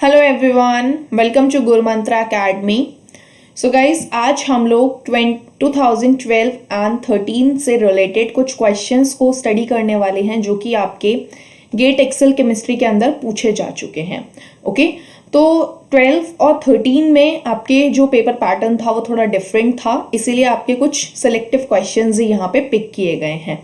Hello everyone, welcome to Guru Mantra academy. So guys, आज हम लोग 2012 एंड 13 से रिलेटेड कुछ क्वेश्चंस को स्टडी करने वाले हैं जो कि आपके गेट एक्सेल केमिस्ट्री के अंदर पूछे जा चुके हैं। ओके, तो 12 और 13 में आपके जो पेपर पैटर्न था वो थोड़ा डिफरेंट था, इसीलिए आपके कुछ सिलेक्टिव क्वेश्चंस ही यहाँ पे पिक किए गए हैं।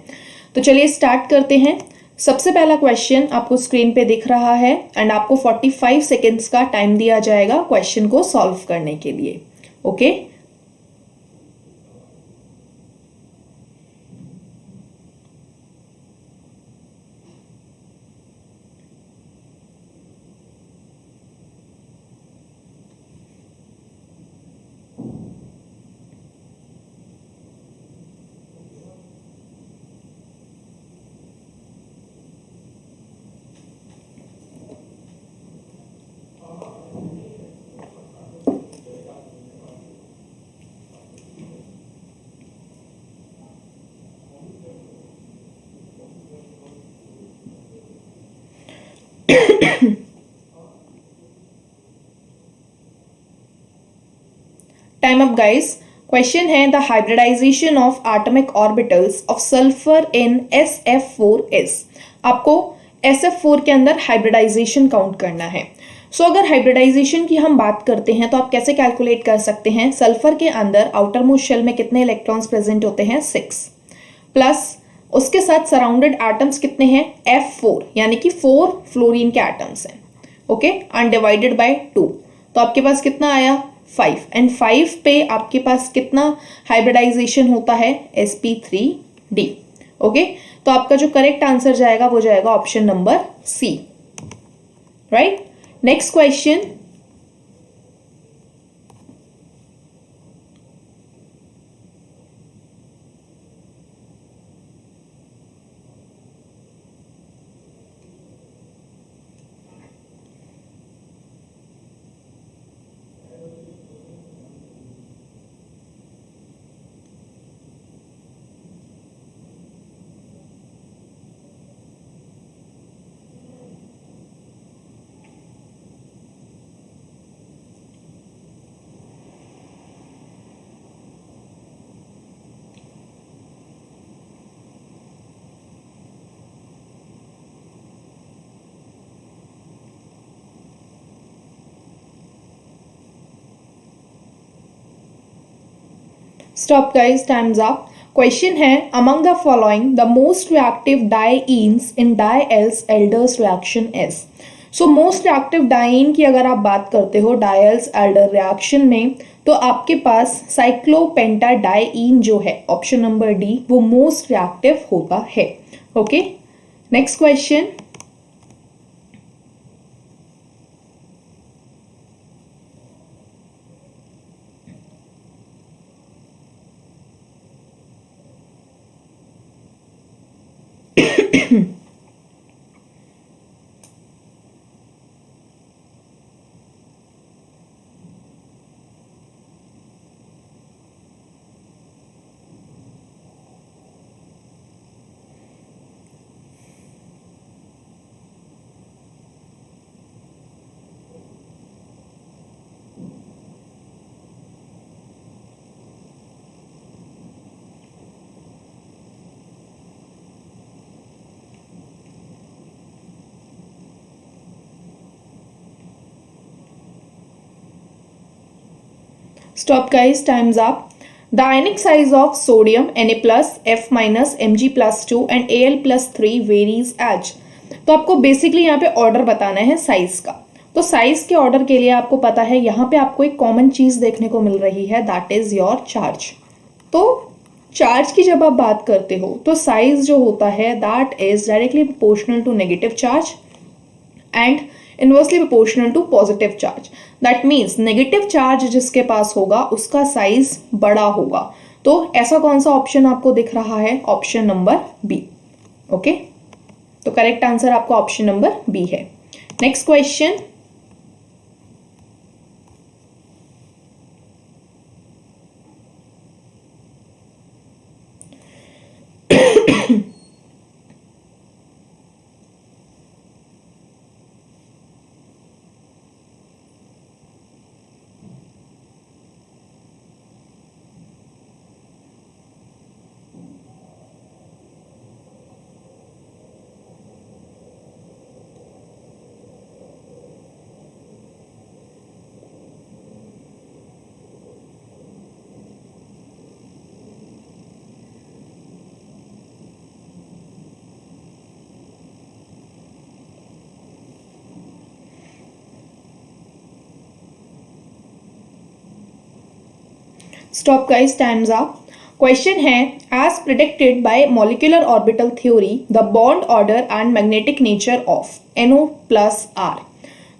तो चलिए स्टार्ट करते हैं। सबसे पहला क्वेश्चन आपको स्क्रीन पे दिख रहा है एंड आपको 45 सेकेंड्स का टाइम दिया जाएगा क्वेश्चन को सॉल्व करने के लिए। Okay, time up guys. Question है the hybridisation of atomic orbitals of sulphur in SF4s। आपको SF4 के अंदर हाइब्रिडाइजेशन काउंट करना है। अगर हाइब्रिडाइजेशन की हम बात करते हैं तो आप कैसे कैलकुलेट कर सकते हैं? सल्फर के अंदर आउटर मोस्ट शेल में कितने इलेक्ट्रॉन्स प्रेजेंट होते हैं? 6 प्लस उसके साथ सराउंडेड एटम्स कितने हैं? F4, यानी कि 4 फ्लोरीन के एटम्स हैं। ओके, अनडिवाइडेड बाय 2, तो आपके पास कितना आया? 5 एंड 5 पे आपके पास कितना हाइब्रिडाइजेशन होता है? sp3d। ओके, तो आपका जो करेक्ट आंसर जाएगा वो जाएगा option number C. Right, next question. Stop guys, times up. Question है among the following the most reactive dienes in Diels Alders reaction is. Most reactive diene की अगर आप बात करते हो डायल्स एल्डर रिएक्शन में, तो आपके पास साइक्लोपेंटाडाइईन जो है ऑप्शन नंबर डी वो मोस्ट रिएक्टिव होता है। Okay, next question. Stop guys, time's up. The ionic size of sodium Na plus, F minus, Mg plus 2 and Al plus 3 varies as। तो आपको बेसिकली यहाँ पे ऑर्डर बताना है साइज का। तो साइज के ऑर्डर के लिए आपको पता है यहाँ पे आपको एक कॉमन चीज देखने को मिल रही है, दैट इज योर चार्ज। तो चार्ज की जब आप बात करते हो तो साइज जो होता है that is directly proportional to negative charge and inversely proportional to positive charge. That means negative charge जिसके पास होगा उसका साइज बड़ा होगा। तो ऐसा कौन सा ऑप्शन आपको दिख रहा है? Option number B. ओके, तो करेक्ट आंसर आपका ऑप्शन नंबर बी है। Next question. Stop guys, times up. Question है, as predicted by molecular orbital theory the bond order and magnetic nature of NO+R।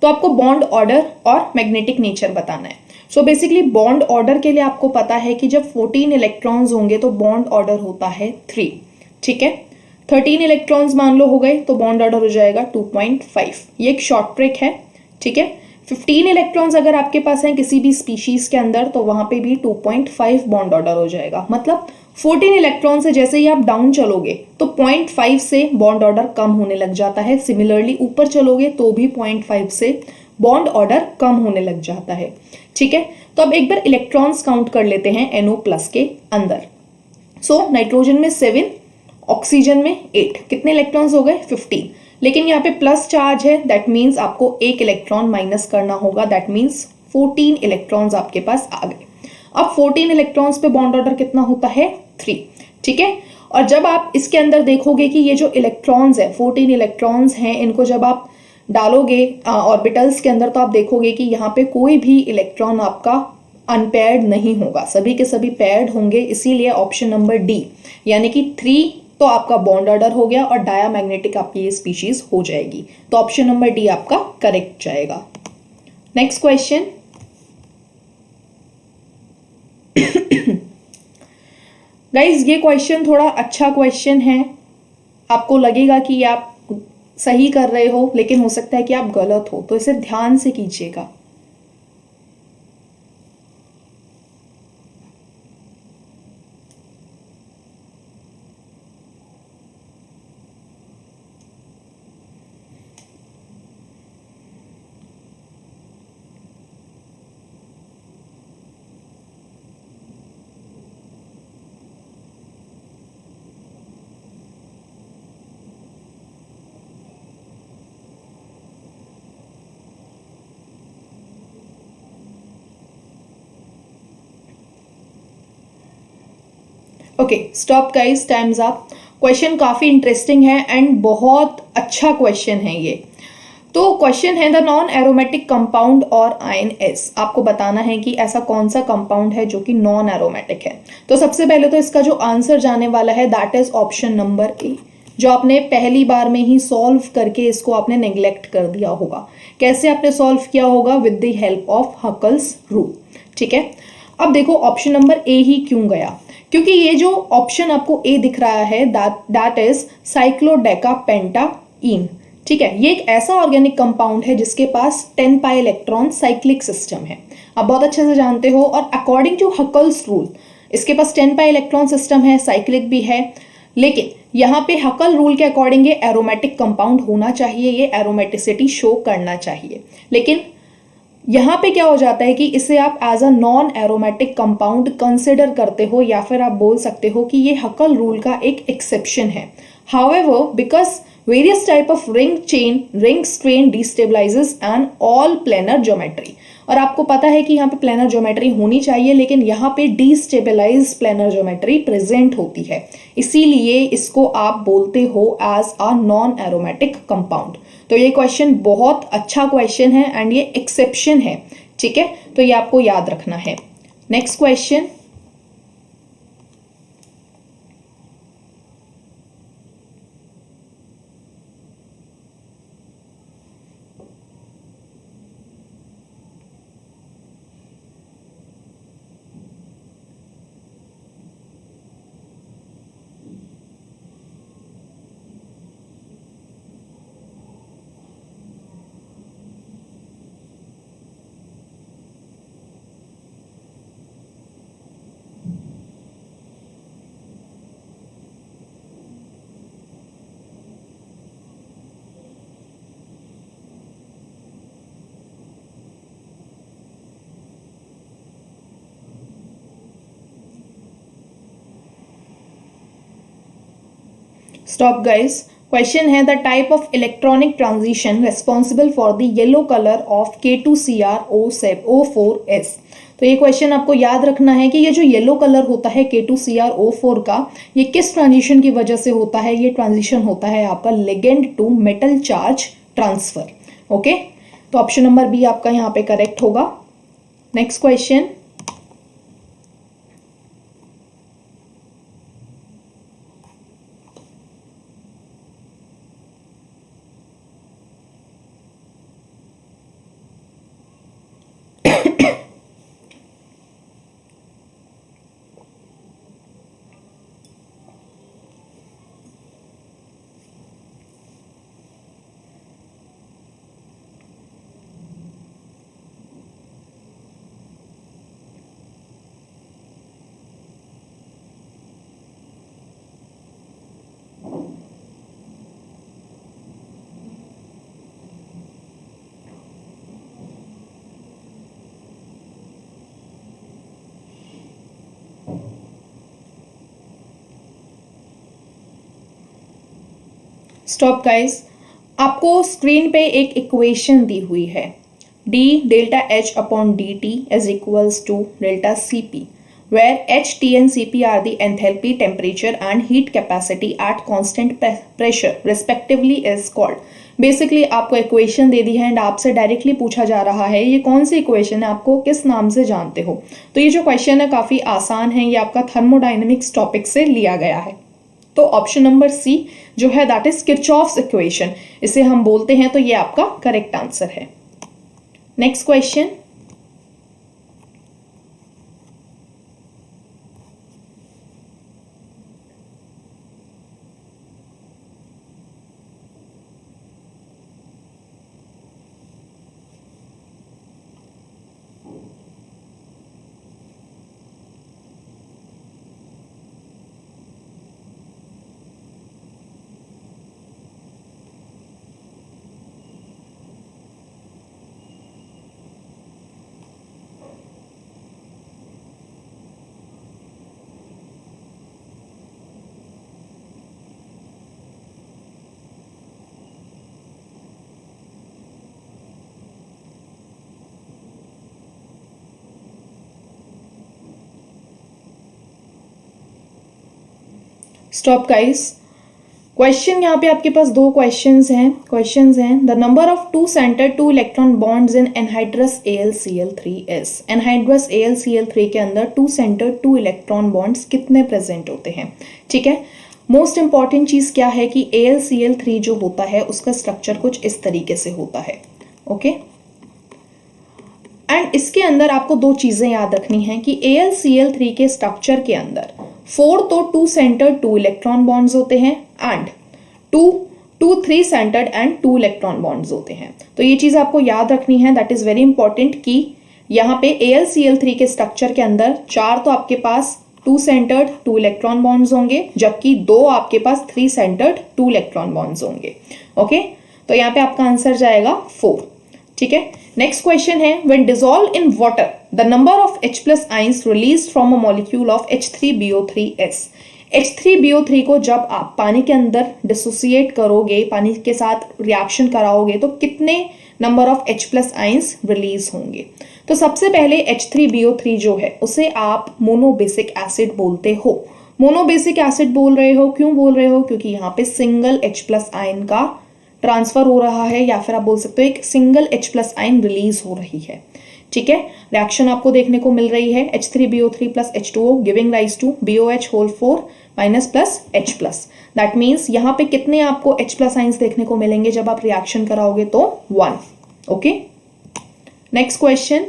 तो आपको बॉन्ड ऑर्डर और magnetic nature बताना है। So basically bond order के लिए आपको पता है कि जब 14 इलेक्ट्रॉन्स होंगे तो बॉन्ड ऑर्डर होता है 3, ठीक है। 13 इलेक्ट्रॉन्स मान लो हो गए तो बॉन्ड ऑर्डर हो जाएगा 2.5। ये एक शॉर्ट ट्रिक है, ठीक है। 15 इलेक्ट्रॉन्स अगर आपके पास हैं किसी भी स्पीशीज के अंदर तो वहां पे भी 2.5 बॉन्ड ऑर्डर हो जाएगा। मतलब 14 इलेक्ट्रॉन से जैसे ही आप डाउन चलोगे तो 0.5 से बॉन्ड ऑर्डर कम होने लग जाता है। सिमिलरली ऊपर चलोगे तो भी 0.5 से बॉन्ड ऑर्डर कम होने लग जाता है, ठीक है। तो अब एक बार इलेक्ट्रॉन्स काउंट कर लेते हैं NO+ के अंदर। सो नाइट्रोजन में 7, ऑक्सीजन में 8, कितने इलेक्ट्रॉन्स हो गए? 15। लेकिन यहाँ पे प्लस चार्ज है, दैट मीन्स आपको एक इलेक्ट्रॉन माइनस करना होगा, दैट मीन्स 14 इलेक्ट्रॉन्स आपके पास आ गए। अब 14 इलेक्ट्रॉन्स पे बॉन्ड ऑर्डर कितना होता है? 3, ठीक है। और जब आप इसके अंदर देखोगे कि ये जो इलेक्ट्रॉन्स है 14 इलेक्ट्रॉन्स हैं, इनको जब आप डालोगे ऑर्बिटल्स के अंदर तो आप देखोगे कि यहाँ पे कोई भी इलेक्ट्रॉन आपका अनपेयर्ड नहीं होगा, सभी के सभी पेयर्ड होंगे। इसीलिए ऑप्शन नंबर डी यानी कि 3 तो आपका बॉन्ड ऑर्डर हो गया और डायामैग्नेटिक आपकी ये स्पीशीज हो जाएगी। तो ऑप्शन नंबर डी आपका करेक्ट जाएगा। नेक्स्ट क्वेश्चन, गाइज ये क्वेश्चन थोड़ा अच्छा क्वेश्चन है। आपको लगेगा कि आप सही कर रहे हो लेकिन हो सकता है कि आप गलत हो, तो इसे ध्यान से कीजिएगा। Okay, stop guys, times up. Question काफी इंटरेस्टिंग है एंड बहुत अच्छा क्वेश्चन है ये। तो क्वेश्चन है, द नॉन एरोमेटिक कंपाउंड और आयन एस। आपको बताना है कि ऐसा कौन सा कंपाउंड है जो कि नॉन एरोमेटिक है। तो सबसे पहले तो इसका जो आंसर जाने वाला है that is option number A, जो आपने पहली बार में ही सॉल्व करके इसको आपने नेग्लेक्ट कर दिया होगा। कैसे आपने सॉल्व किया होगा? With the help of Huckel's rule, ठीक है। अब देखो ऑप्शन नंबर ए ही क्यों गया, क्योंकि ये जो ऑप्शन आपको ए दिख रहा है दैट इज साइक्लोडेकापेंटाइन, ठीक है। ये एक ऐसा ऑर्गेनिक कंपाउंड है जिसके पास 10 पाई इलेक्ट्रॉन साइक्लिक सिस्टम है, आप बहुत अच्छे से जानते हो। और अकॉर्डिंग टू हकल्स रूल इसके पास 10 पाई इलेक्ट्रॉन सिस्टम है, साइक्लिक भी है। लेकिन यहाँ पे हकल रूल के अकॉर्डिंग ये एरोमेटिक कंपाउंड होना चाहिए, ये एरोमेटिसिटी शो करना चाहिए। लेकिन यहाँ पे क्या हो जाता है कि इसे आप as a non aromatic compound consider करते हो, या फिर आप बोल सकते हो कि ये हकल रूल का एक एक्सेप्शन है। However, because various type of ring chain ring strain destabilises and all planar geometry. और आपको पता है कि यहाँ पे प्लेनर ज्योमेट्री होनी चाहिए, लेकिन यहाँ पे डिस्टेबलाइज प्लेनर ज्योमेट्री प्रेजेंट होती है, इसीलिए इसको आप बोलते हो as a non aromatic compound. तो ये क्वेश्चन बहुत अच्छा क्वेश्चन है एंड ये एक्सेप्शन है, ठीक है। तो ये आपको याद रखना है। Next question, stop guys. Question है, the type of electronic transition responsible for the yellow colour of K2CrO4s। तो ये क्वेश्चन आपको याद रखना है कि ये जो येलो कलर होता है K2CrO4 का, ये किस ट्रांजिशन की वजह से होता है? ये ट्रांजिशन होता है आपका ligand to metal charge transfer. Okay, तो ऑप्शन नंबर बी आपका यहाँ पे करेक्ट होगा। नेक्स्ट क्वेश्चन, स्टॉप गाइस, आपको स्क्रीन पे एक इक्वेशन दी हुई है, d delta h upon dt is equals to delta cp, where h, t and cp are the enthalpy, temperature and heat capacity at constant pressure respectively is called. Basically आपको equation दे दी है and आपसे directly पूछा जा रहा है ये कौन सी equation है, आपको किस नाम से जानते हो। तो ये जो क्वेश्चन है काफी आसान है, ये आपका थर्मोडायनेमिक्स टॉपिक से लिया गया है। तो ऑप्शन नंबर सी जो है दैट इज किरचॉफ्स इक्वेशन, इसे हम बोलते हैं, तो ये आपका करेक्ट आंसर है। Next question, stop guys, question यहाँ पे आपके पास दो क्वेश्चंस हैं। The number of two centre two electron bonds in anhydrous AlCl3s। Anhydrous AlCl3 के अंदर two centre two electron bonds कितने प्रेजेंट होते हैं। ठीक है, मोस्ट इंपॉर्टेंट चीज क्या है कि AlCl3 जो होता है उसका स्ट्रक्चर कुछ इस तरीके से होता है। ओके, एंड इसके अंदर आपको दो चीजें याद रखनी है कि AlCl3 के स्ट्रक्चर के अंदर 4 तो two centred two electron bonds होते हैं and two 3 centred and 2 electron bonds होते हैं। तो ये चीज आपको याद रखनी है, दैट इज वेरी इंपॉर्टेंट कि यहाँ पे AlCl3 के स्ट्रक्चर के अंदर 4 तो आपके पास 2 सेंटर्ड 2 इलेक्ट्रॉन बॉन्ड्स होंगे, जबकि 2 आपके पास 3 सेंटर्ड 2 इलेक्ट्रॉन बॉन्ड्स होंगे। ओके, तो यहाँ पे आपका आंसर जाएगा 4। ठीक है, नेक्स्ट क्वेश्चन है, when dissolve in water the number of H+ ions released from a molecule of H3BO3s। H3BO3 को जब आप पानी के अंदर डिसोसिएट करोगे, पानी के साथ रिएक्शन कराओगे, तो कितने number of H+ ions release होंगे। तो सबसे पहले H3BO3 जो है उसे आप मोनोबेसिक एसिड बोलते हो। मोनोबेसिक एसिड बोल रहे हो, क्यों बोल रहे हो, क्योंकि यहाँ पे सिंगल H+ आयन का ट्रांसफर हो रहा है, या फिर आप बोल सकते हो एक सिंगल H+ आयन रिलीज हो रही है। ठीक है, रिएक्शन आपको देखने को मिल रही है H3BO3 plus H2O giving rise to BOH whole 4 minus plus H+। That means यहाँ पे कितने आपको H+ आयंस देखने को मिलेंगे जब आप रिएक्शन कराओगे, तो 1। Okay, next question,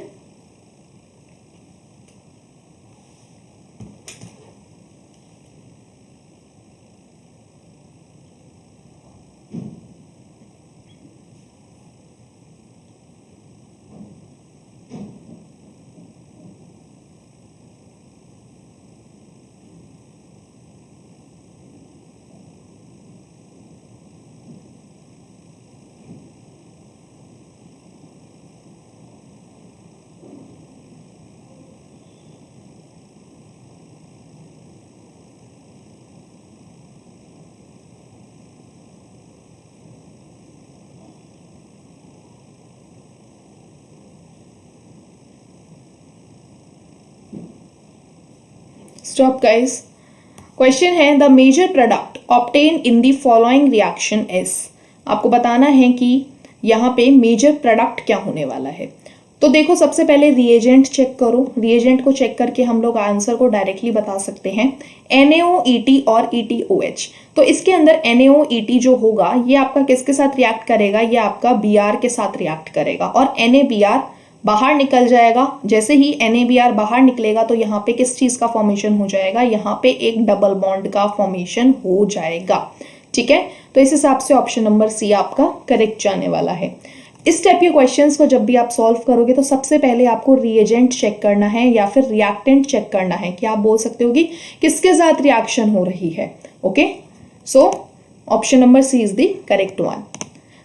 stop guys, question है the major product obtain in the following reaction is. आपको बताना है कि यहाँ पे मेजर प्रोडक्ट क्या होने वाला है। तो देखो, सबसे पहले रिएजेंट चेक करो, रिएजेंट को चेक करके हम लोग आंसर को डायरेक्टली बता सकते हैं। NaOEt और EtOH, तो इसके अंदर NaOEt जो होगा ये आपका किसके साथ रिएक्ट करेगा, ये आपका Br के साथ रिएक्ट करेगा और NaBr बाहर निकल जाएगा। जैसे ही NaBr बाहर निकलेगा तो यहाँ पे किस चीज का फॉर्मेशन हो जाएगा, यहाँ पे एक डबल बॉन्ड का फॉर्मेशन हो जाएगा। ठीक है, तो इस हिसाब से ऑप्शन नंबर सी आपका करेक्ट जाने वाला है। इस टाइप के क्वेश्चंस को जब भी आप सॉल्व करोगे तो सबसे पहले आपको रिएजेंट चेक करना है या फिर रिएक्टेंट चेक करना है कि आप बोल सकते हो कि किसके साथ रिएक्शन हो रही है। Okay, so option number C is the correct one.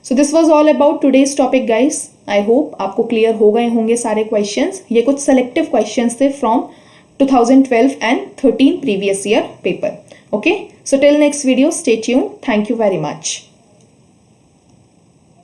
So this was all about today's topic guys. I hope आपको क्लियर हो गए होंगे सारे क्वेश्चंस। ये कुछ सेलेक्टिव क्वेश्चंस थे from 2012 and 13 previous year paper. Okay, so till next video, stay tuned. Thank you very much.